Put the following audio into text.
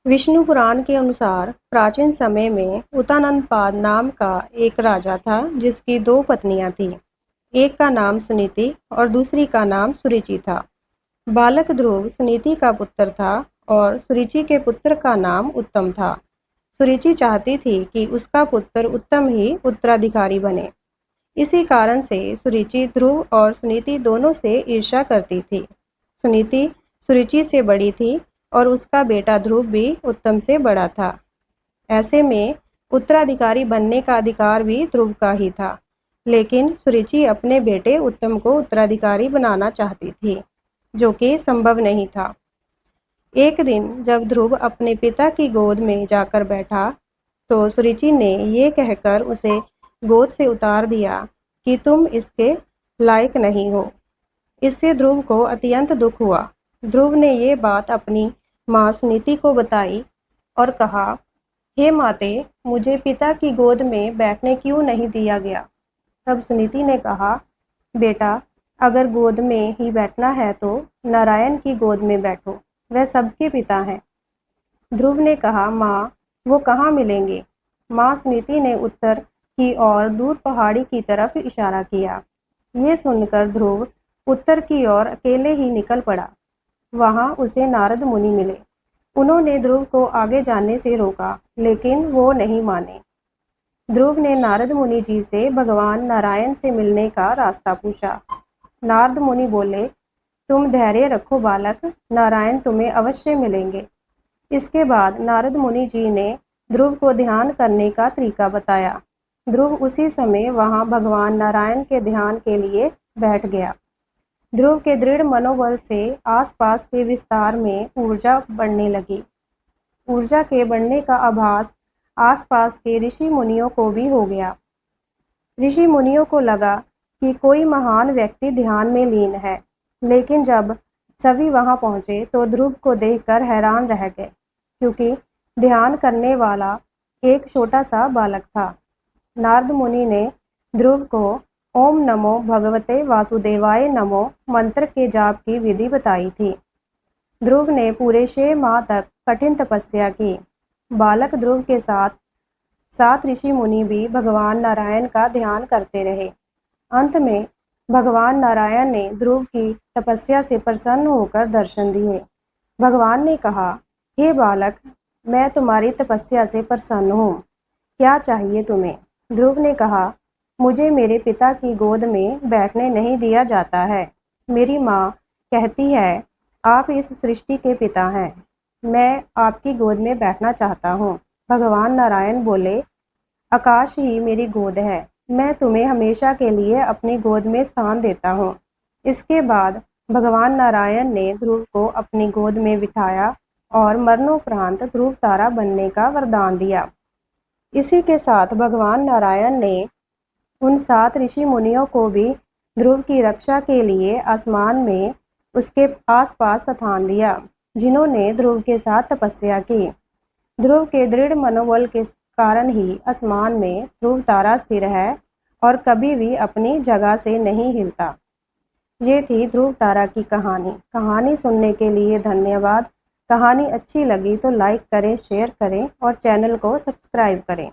विष्णु पुराण के अनुसार प्राचीन समय में उतानंदपाद नाम का एक राजा था जिसकी दो पत्नियां थीं। एक का नाम सुनीति और दूसरी का नाम सुरुचि था। बालक ध्रुव सुनीति का पुत्र था और सुरुचि के पुत्र का नाम उत्तम था। सुरुचि चाहती थी कि उसका पुत्र उत्तम ही उत्तराधिकारी बने। इसी कारण से सुरुचि ध्रुव और सुनीति दोनों से ईर्ष्या करती थी। सुनीति सुरुचि से बड़ी थी और उसका बेटा ध्रुव भी उत्तम से बड़ा था। ऐसे में उत्तराधिकारी बनने का अधिकार भी ध्रुव का ही था, लेकिन सुरुचि अपने बेटे उत्तम को उत्तराधिकारी बनाना चाहती थी, जो कि संभव नहीं था। एक दिन जब ध्रुव अपने पिता की गोद में जाकर बैठा, तो सुरुचि ने ये कहकर उसे गोद से उतार दिया कि तुम इसके लायक नहीं हो। इससे ध्रुव को अत्यंत दुख हुआ। ध्रुव ने ये बात अपनी माँ सुनीति को बताई और कहा, हे माते, मुझे पिता की गोद में बैठने क्यों नहीं दिया गया। तब सुनीति ने कहा, बेटा, अगर गोद में ही बैठना है तो नारायण की गोद में बैठो, वह सबके पिता हैं। ध्रुव ने कहा, माँ, वो कहाँ मिलेंगे। माँ सुनीति ने उत्तर की ओर दूर पहाड़ी की तरफ इशारा किया। ये सुनकर ध्रुव उत्तर की ओर अकेले ही निकल पड़ा। वहां उसे नारद मुनि मिले। उन्होंने ध्रुव को आगे जाने से रोका, लेकिन वो नहीं माने। ध्रुव ने नारद मुनि जी से भगवान नारायण से मिलने का रास्ता पूछा। नारद मुनि बोले, तुम धैर्य रखो बालक, नारायण तुम्हें अवश्य मिलेंगे। इसके बाद नारद मुनि जी ने ध्रुव को ध्यान करने का तरीका बताया। ध्रुव उसी समय वहां भगवान नारायण के ध्यान के लिए बैठ गया। ध्रुव के दृढ़ मनोबल से आसपास के विस्तार में ऊर्जा बढ़ने लगी। ऊर्जा के बढ़ने का आभास आसपास के ऋषि मुनियों को भी हो गया। ऋषि मुनियों को लगा कि कोई महान व्यक्ति ध्यान में लीन है, लेकिन जब सभी वहां पहुंचे तो ध्रुव को देखकर हैरान रह गए, क्योंकि ध्यान करने वाला एक छोटा सा बालक था। नारद मुनि ने ध्रुव को ओम नमो भगवते वासुदेवाय नमो मंत्र के जाप की विधि बताई थी। ध्रुव ने पूरे 6 माह तक कठिन तपस्या की। बालक ध्रुव के साथ 7 ऋषि मुनि भी भगवान नारायण का ध्यान करते रहे। अंत में भगवान नारायण ने ध्रुव की तपस्या से प्रसन्न होकर दर्शन दिए। भगवान ने कहा, हे बालक, मैं तुम्हारी तपस्या से प्रसन्न हूँ। क्या चाहिए तुम्हें। ध्रुव ने कहा, मुझे मेरे पिता की गोद में बैठने नहीं दिया जाता है। मेरी माँ कहती है, आप इस सृष्टि के पिता हैं, मैं आपकी गोद में बैठना चाहता हूँ। भगवान नारायण बोले, आकाश ही मेरी गोद है, मैं तुम्हें हमेशा के लिए अपनी गोद में स्थान देता हूँ। इसके बाद भगवान नारायण ने ध्रुव को अपनी गोद में बिठाया और मरणोपरांत ध्रुव तारा बनने का वरदान दिया। इसी के साथ भगवान नारायण ने उन 7 ऋषि मुनियों को भी ध्रुव की रक्षा के लिए आसमान में उसके आसपास स्थान दिया, जिन्होंने ध्रुव के साथ तपस्या की। ध्रुव के दृढ़ मनोबल के कारण ही आसमान में ध्रुव तारा स्थिर है और कभी भी अपनी जगह से नहीं हिलता। ये थी ध्रुव तारा की कहानी। कहानी सुनने के लिए धन्यवाद। कहानी अच्छी लगी तो लाइक करें, शेयर करें और चैनल को सब्सक्राइब करें।